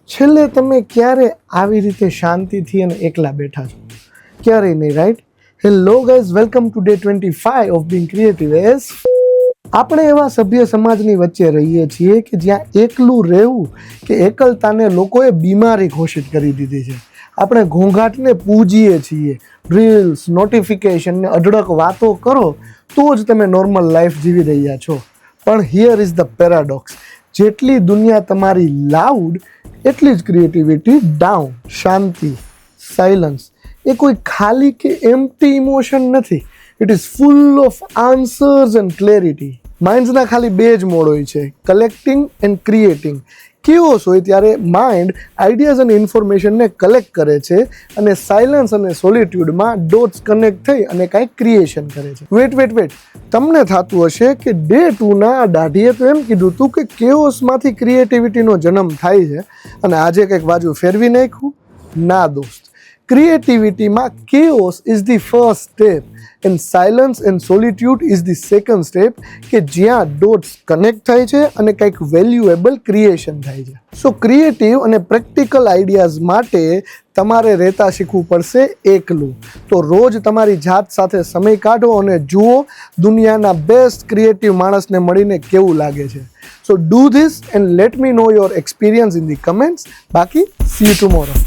છેલ્લે તમે ક્યારે આવી રીતે શાંતિથી અને એકલા બેઠા છો? ક્યારેય નહીં, right? Hello guys, welcome to day 25 of being creative S. આપણે એવા સભ્ય સમાજની વચ્ચે રહીએ છીએ કે જ્યાં એકલું રહેવું કે એકલતાને લોકોએ બીમારી ઘોષિત કરી દીધી છે. આપણે ઘોંઘાટને પૂજીએ છીએ. રીલ્સ, નોટિફિકેશન ને અઢળક વાતો કરો તો જ તમે નોર્મલ લાઈફ જીવી રહ્યા છો. પણ હિયર ઇઝ ધ પેરાડોક્સ. જેટલી દુનિયા તમારી લાઉડ એટલી જ ક્રિએટિવિટી ડાઉન. શાંતિ, સાયલન્સ એ કોઈ ખાલી કે એમ્પ્ટી ઇમોશન નથી. It is full of answers and clarity. માઇન્ડ્સના ખાલી બે જ મોડ હોય છે, કલેક્ટિંગ એન્ડ ક્રિએટિંગ. કેઓસ હોય ત્યારે માઇન્ડ આઈડિયાઝ અને ઇન્ફોર્મેશનને કલેક્ટ કરે છે અને સાયલન્સ અને સોલિટ્યુડમાં ડોટ્સ કનેક્ટ થઈ અને કાંઈક ક્રિએશન કરે છે. વેટ, તમને થતું હશે કે ડે 2ના આ દાઢીએ તો એમ કીધું હતું કે કેઓસમાંથી ક્રિએટિવિટીનો જન્મ થાય છે અને આજે કંઈક બાજુ ફેરવી નાખ્યું. ના દોસ્ત, ક્રિએટિવિટીમાં chaos is the first step and silence and solitude is the second step, કે જ્યાં ડોટ્સ કનેક્ટ થાય છે અને કંઈક વેલ્યુએબલ ક્રિએશન થાય છે. સો ક્રિએટિવ અને પ્રેક્ટિકલ આઈડિયાઝ માટે તમારે રહેતા શીખવું પડશે એકલું. તો રોજ તમારી જાત સાથે સમય કાઢો અને જુઓ દુનિયાના બેસ્ટ ક્રિએટિવ માણસને મળીને કેવું લાગે છે. સો do this and let me know your experience in the comments. બાકી સી યુ ટુમોરો.